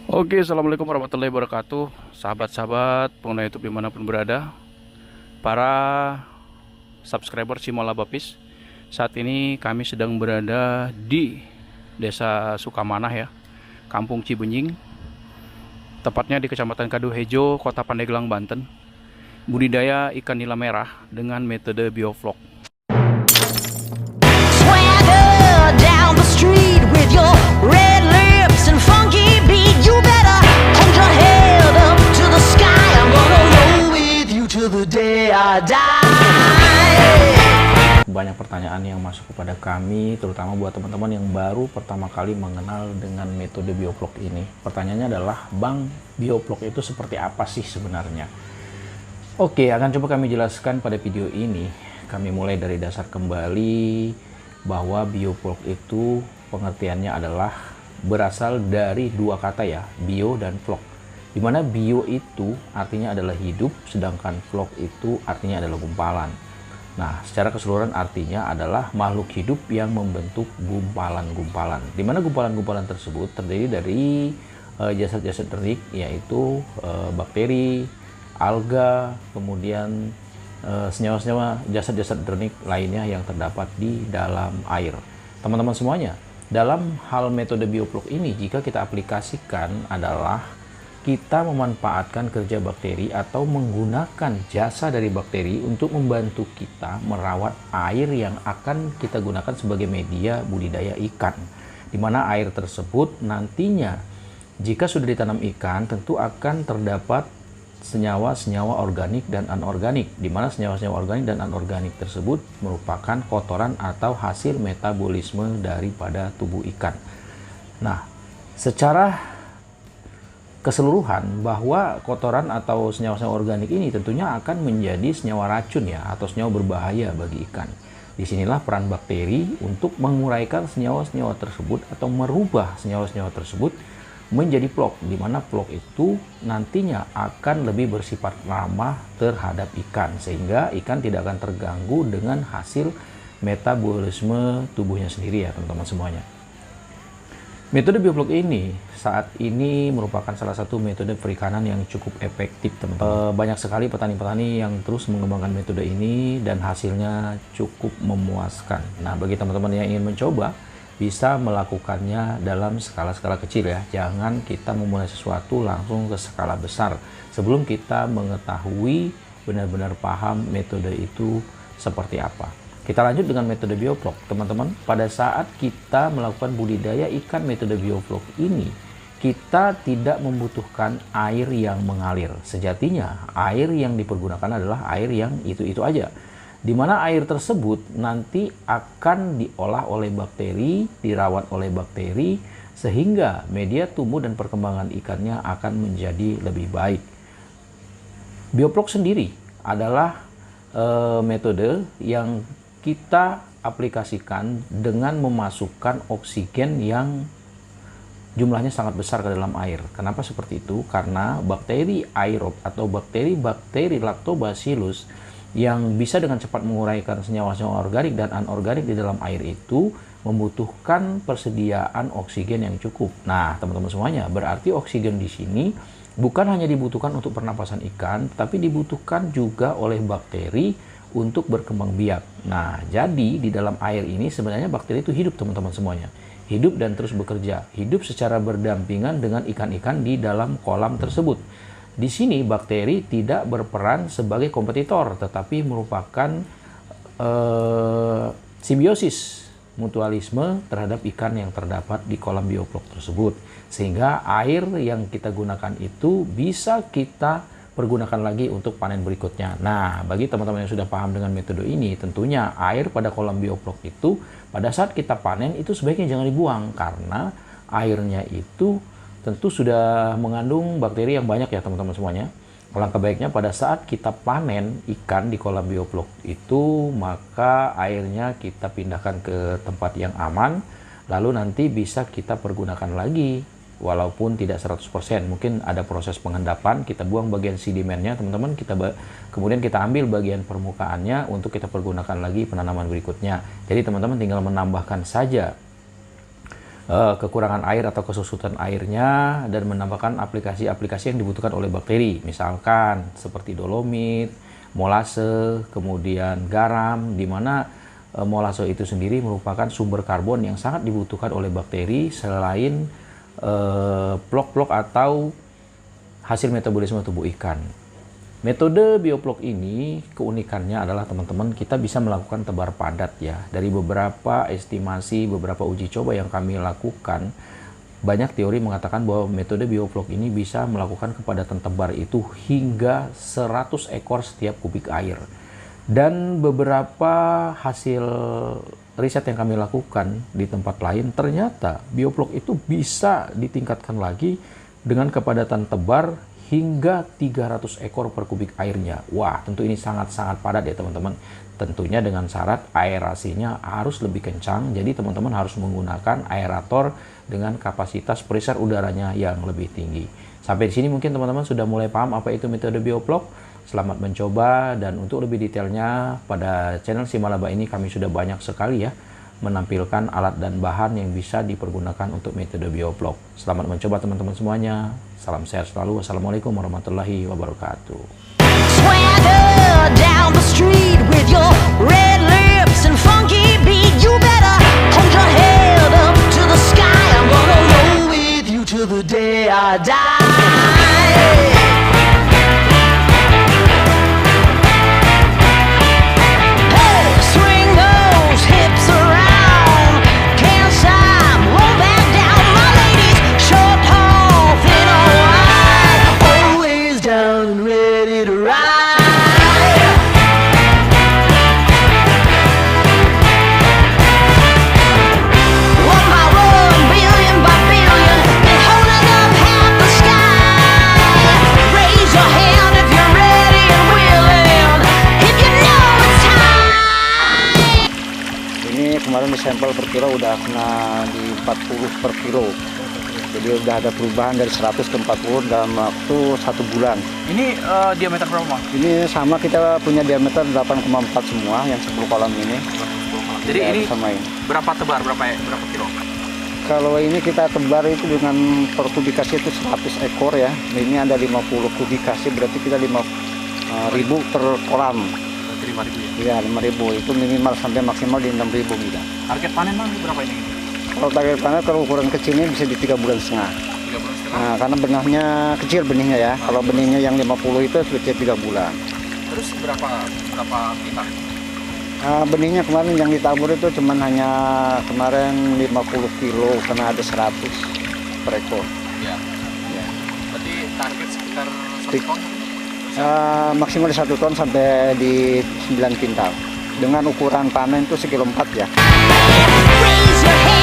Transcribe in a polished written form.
Oke, assalamualaikum warahmatullahi wabarakatuh, sahabat-sahabat pengguna YouTube dimanapun berada, para subscriber Cimola Bapis. Saat ini kami sedang berada di Desa Sukamanah ya, Kampung Cibenying, tepatnya di Kecamatan Kaduhejo, Kota Pandeglang, Banten. Budidaya ikan nila merah dengan metode bioflok. Swagger down the street with your red lips and funky beat. You better hold your head up to the sky. I'm gonna roll with you till the day I die. Banyak pertanyaan yang masuk kepada kami, terutama buat teman-teman yang baru pertama kali mengenal dengan metode bioflok ini. Pertanyaannya adalah, Bang, bioflok itu seperti apa sih sebenarnya? Oke, akan coba kami jelaskan pada video ini. Kami mulai dari dasar kembali bahwa bioflok itu pengertiannya adalah berasal dari dua kata ya, bio dan flok. Dimana bio itu artinya adalah hidup, sedangkan flok itu artinya adalah gumpalan. Nah, secara keseluruhan artinya adalah makhluk hidup yang membentuk gumpalan-gumpalan. Dimana gumpalan-gumpalan tersebut terdiri dari jasad-jasad ternik, yaitu bakteri, alga, kemudian senyawa-senyawa jasad-jasad ternik lainnya yang terdapat di dalam air. Teman-teman semuanya, dalam hal metode bioflok ini, jika kita aplikasikan adalah kita memanfaatkan kerja bakteri atau menggunakan jasa dari bakteri untuk membantu kita merawat air yang akan kita gunakan sebagai media budidaya ikan. Di mana air tersebut nantinya jika sudah ditanam ikan tentu akan terdapat senyawa-senyawa organik dan anorganik, di mana senyawa-senyawa organik dan anorganik tersebut merupakan kotoran atau hasil metabolisme daripada tubuh ikan. Nah, secara keseluruhan bahwa kotoran atau senyawa-senyawa organik ini tentunya akan menjadi senyawa racun ya, atau senyawa berbahaya bagi ikan. Disinilah peran bakteri untuk menguraikan senyawa-senyawa tersebut atau merubah senyawa-senyawa tersebut menjadi flok, di mana flok itu nantinya akan lebih bersifat ramah terhadap ikan, sehingga ikan tidak akan terganggu dengan hasil metabolisme tubuhnya sendiri ya teman-teman semuanya. Metode bioflok ini saat ini merupakan salah satu metode perikanan yang cukup efektif teman-teman. Banyak sekali petani-petani yang terus mengembangkan metode ini dan hasilnya cukup memuaskan. Nah, bagi teman-teman yang ingin mencoba, bisa melakukannya dalam skala-skala kecil ya. Jangan kita memulai sesuatu langsung ke skala besar sebelum kita mengetahui benar-benar paham metode itu seperti apa. Kita lanjut dengan metode bioflok, teman-teman. Pada saat kita melakukan budidaya ikan metode bioflok ini, kita tidak membutuhkan air yang mengalir. Sejatinya, air yang dipergunakan adalah air yang itu-itu aja. Di mana air tersebut nanti akan diolah oleh bakteri, dirawat oleh bakteri, sehingga media tumbuh dan perkembangan ikannya akan menjadi lebih baik. Bioflok sendiri adalah metode yang kita aplikasikan dengan memasukkan oksigen yang jumlahnya sangat besar ke dalam air. Kenapa seperti itu? Karena bakteri aerob atau bakteri lactobacillus yang bisa dengan cepat menguraikan senyawa-senyawa organik dan anorganik di dalam air itu membutuhkan persediaan oksigen yang cukup. Nah, teman-teman semuanya, berarti oksigen di sini bukan hanya dibutuhkan untuk pernapasan ikan, tapi dibutuhkan juga oleh bakteri untuk berkembang biak. Nah, jadi di dalam air ini sebenarnya bakteri itu hidup teman-teman semuanya. Hidup dan terus bekerja. Hidup secara berdampingan dengan ikan-ikan di dalam kolam tersebut. Di sini bakteri tidak berperan sebagai kompetitor, tetapi merupakan simbiosis mutualisme terhadap ikan yang terdapat di kolam bioflok tersebut. Sehingga air yang kita gunakan itu bisa kita pergunakan lagi untuk panen berikutnya. Nah, bagi teman-teman yang sudah paham dengan metode ini, tentunya air pada kolam bioflok itu pada saat kita panen itu sebaiknya jangan dibuang, karena airnya itu tentu sudah mengandung bakteri yang banyak ya teman-teman semuanya. Alangkah baiknya pada saat kita panen ikan di kolam bioflok itu, maka airnya kita pindahkan ke tempat yang aman, lalu nanti bisa kita pergunakan lagi. Walaupun tidak 100%, mungkin ada proses pengendapan, kita buang bagian sedimennya teman-teman, kemudian kita ambil bagian permukaannya untuk kita pergunakan lagi penanaman berikutnya. Jadi teman-teman tinggal menambahkan saja kekurangan air atau kesusutan airnya dan menambahkan aplikasi-aplikasi yang dibutuhkan oleh bakteri, misalkan seperti dolomit, molase, kemudian garam, di mana molase itu sendiri merupakan sumber karbon yang sangat dibutuhkan oleh bakteri selain plok-plok atau hasil metabolisme tubuh ikan. Metode bioplok ini keunikannya adalah teman-teman, kita bisa melakukan tebar padat ya. Dari beberapa estimasi, beberapa uji coba yang kami lakukan, banyak teori mengatakan bahwa metode bioplok ini bisa melakukan kepadatan tebar itu hingga 100 ekor setiap kubik air. Dan beberapa hasil riset yang kami lakukan di tempat lain, ternyata bioplok itu bisa ditingkatkan lagi dengan kepadatan tebar hingga 300 ekor per kubik airnya. Wah, tentu ini sangat-sangat padat ya teman-teman. Tentunya dengan syarat aerasinya harus lebih kencang. Jadi teman-teman harus menggunakan aerator dengan kapasitas perisai udaranya yang lebih tinggi. Sampai di sini mungkin teman-teman sudah mulai paham apa itu metode bioplok. Selamat mencoba, dan untuk lebih detailnya pada channel Simalaba ini kami sudah banyak sekali ya menampilkan alat dan bahan yang bisa dipergunakan untuk metode bioplok. Selamat mencoba teman-teman semuanya. Salam sehat selalu. Wassalamualaikum warahmatullahi wabarakatuh. Swagger down the street with your red lips and funky beat. You better hold your head up to the sky. I'm gonna roll with you till the day I die. Hey, swing those hips around. Can't stop, roll back down. My ladies, short, tall, thin or wide, always down and ready to ride. One by one, billion by billion, been holding up half the sky. Raise your hand if you're ready and willing, if you know it's time. Ini kemarin disampel per kilo udah kena di 40 per kilo. Jadi udah ada perubahan dari 100 ke 40 dalam waktu 1 bulan. Ini diameter berapa, Mas? Ini sama, kita punya diameter 8,4 semua yang 10 kolam ini. Jadi Ya, ini samain. berapa tebar, berapa kilo? Kalau ini kita tebar itu dengan per kubikasi itu 100 ekor ya. Ini ada 50 kubikasi, berarti kita 5.000 per kolam. Berarti 5.000 ya? Iya, 5.000 itu minimal sampai maksimal di 6.000 gitu. Target panen Mas berapa ini? Kalau target panen kalau ukuran kecilnya bisa di 3,5 bulan. 3 bulan setengah. Nah, karena benahnya kecil benihnya ya. Kalau benihnya yang 50 itu sekitar 3 bulan. Terus berapa kita? Benihnya kemarin yang ditabur itu cuman hanya kemarin 50 kilo karena ada 100 per ekor. Ya. Ya. Berarti target sekitar 1 Tik- ton? Maksimal di 1 ton sampai di 9 kintal. Dengan ukuran panen itu 1,4 kilo ya. Raise your hand.